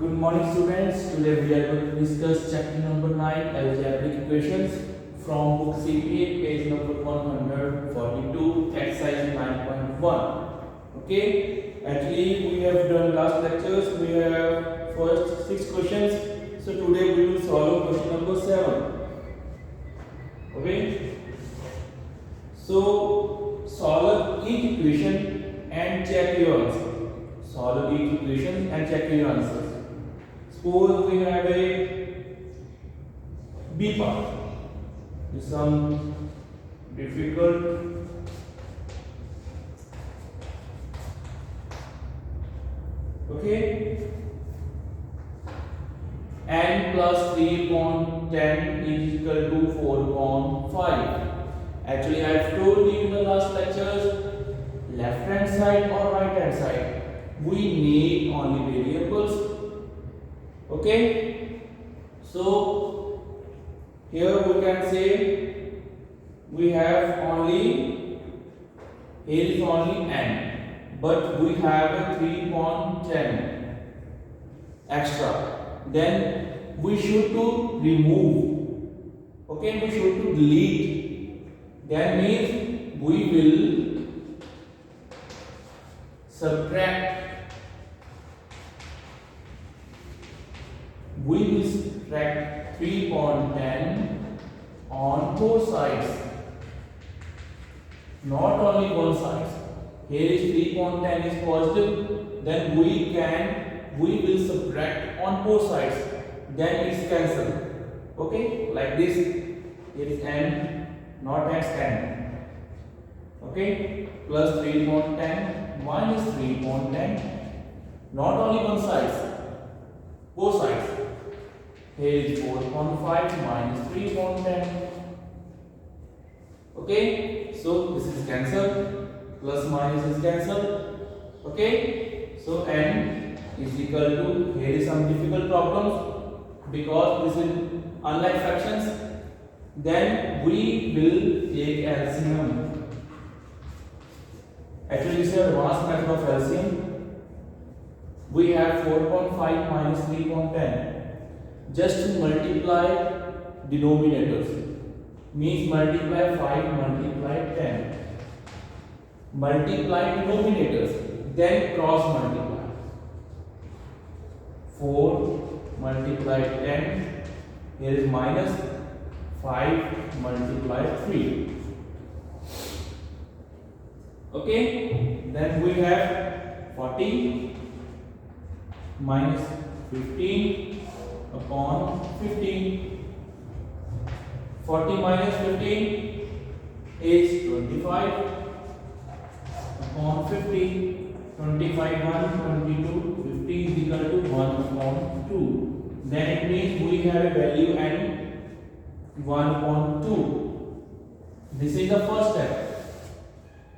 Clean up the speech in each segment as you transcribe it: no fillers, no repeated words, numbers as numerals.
Good morning students. Today we are going to discuss chapter number 9 algebraic equations from book CPA page number 142 exercise 9.1. Okay, actually we have done last lectures, we have first 6 questions, so today we will solve question number 7. Okay, so solve each equation and check your answer. Solve each equation and check your answers. Suppose we have a B part, some difficult okay, n plus 3/10 is equal to 4/5. Actually I have told you in the last lectures, left hand side or right hand side, we need only variables. Okay, so here we can say we have only, here is only n, but we have a 3/10 extra, then we should to remove, okay, we should to delete. That means we will subtract, we will subtract 3/10 on both sides, not only one side. Here is 3/10 is positive, then we will subtract on both sides, then it's cancelled. Okay, like this, here is n, not x, n. Okay, plus 3/10 minus 3/10, not only one side, both sides. Here is 4/5 minus 3/10. Okay, so this is cancelled, plus minus is cancelled. Okay, so n is equal to, here is some difficult problems because this is unlike fractions, then we will take LCM. Actually this is advanced method of LCM. We have 4/5 minus 3/10. Just to multiply denominators, means multiply 5 multiply 10. Multiply denominators, then cross multiply. 4 multiply 10, here is minus 5 multiply 3. Okay, then we have 40 minus 15 upon 15. 40 minus 15 is 25 upon 50. 25 1 22, 50 is equal to 1 upon 2. Then it means we have a value n 1 upon 2. This is the first step.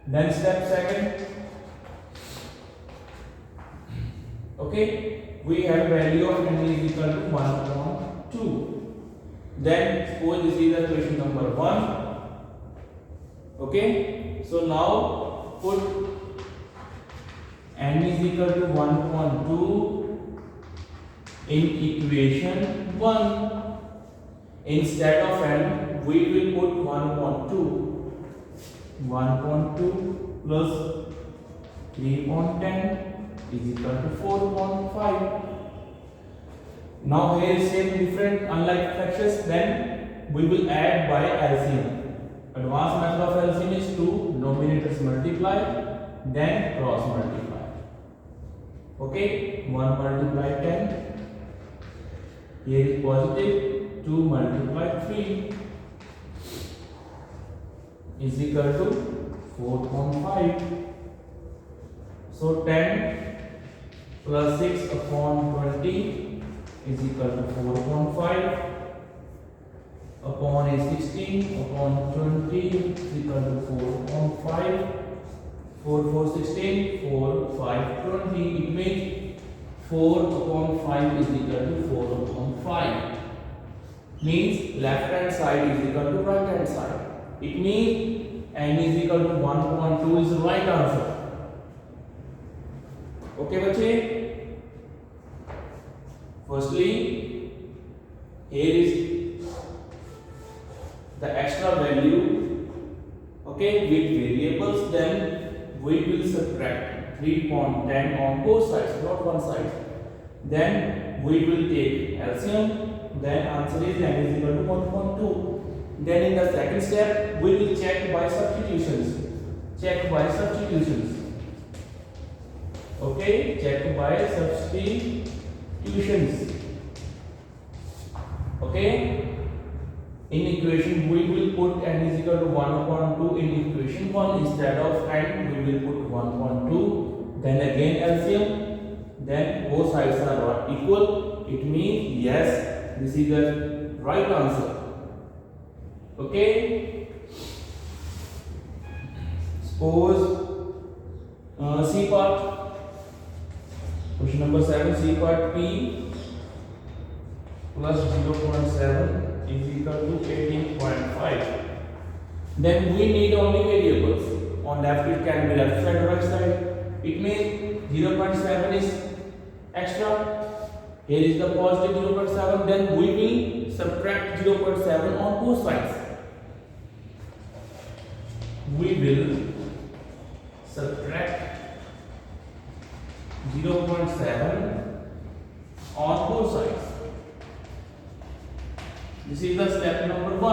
Then step second. Okay, we have value of n is equal to 1 upon 2. Then suppose this is the question number 1. Okay, so now put n is equal to 1 upon 2 in equation 1. Instead of n, we will put 1 upon 2. 1 upon 2 plus 3/10 is equal to 4/5. Now here is same different unlike fractions, then we will add by LCM. Advanced method of LCM is to denominators multiply, then cross multiply. Okay, 1 multiply 10, here is positive, 2 multiply 3 is equal to 4/5. So 10 plus 6 upon 20 is equal to 4/5 upon a 16 upon 20 is equal to 4/5. 4 4 16, 4 5 20. It means 4/5 is equal to 4/5. Means left hand side is equal to right hand side. It means n is equal to 1/2 is the right answer. Okay बच्चे, Firstly, here is the extra value, okay, with variables. Then we will subtract 3.10 on both sides, not one side. Then we will take LCM. Then answer is n is equal to 1.2. Then in the second step we will check by substitutions. Check by substitutions. Okay, check by substitutions. Okay, in equation we will put n is equal to 1.2 in equation 1. Instead of n we will put 1.2. Then again LCM. Then both sides are not equal. It means yes, this is the right answer. Okay, suppose C part, question number 7, C part, P plus 0.7 is equal to 18.5. Then we need only variables. On left it can be left side or right side. It means 0.7 is extra. Here is the positive 0.7. Then we will subtract 0.7 on both sides. We will subtract 0.7 on both sides. This is the step number 1.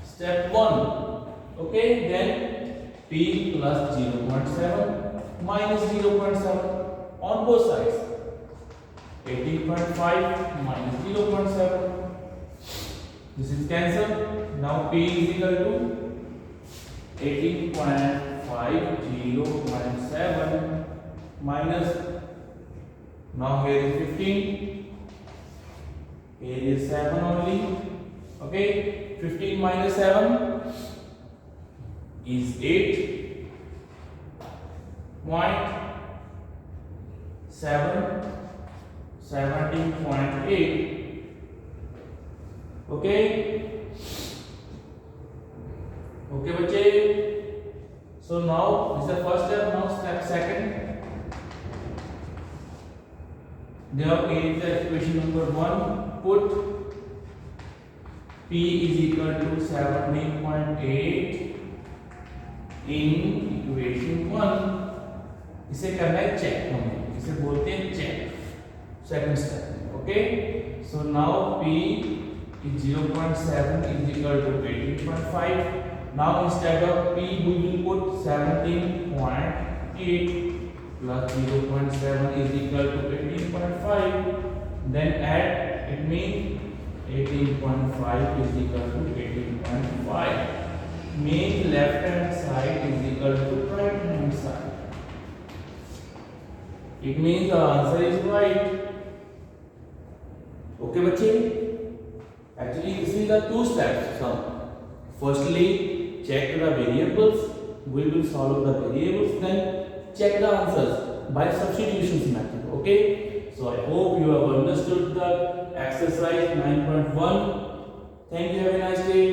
Step 1. Okay, then P plus 0.7 minus 0.7 on both sides. 18.5 minus 0.7. This is cancelled. Now P is equal to 18.5 0.7 minus, now here is 15, here is 7 only. Okay, 15 minus 7 is 17.8. Okay, okay बच्चे. So now this is the first step. Now step second. Now in the equation number 1, put P is equal to 17.8 in equation 1. इसे करना है check. हमें इसे बोलते हैं check. Second step. Okay. So now P is 0.7 is equal to 18.5. Now instead of P we will put 17.8 plus 0.7 is equal to 18.5. Then add, it means 18.5 is equal to 18.5. Means left hand side is equal to right hand side. It means the answer is right. Okay बच्चे. Actually this is the two steps sum. Firstly check the variables. We will solve the variables. Then check the answers by substitutions method. Okay. So I hope you have understood the exercise 9.1. Thank you. Have a nice day.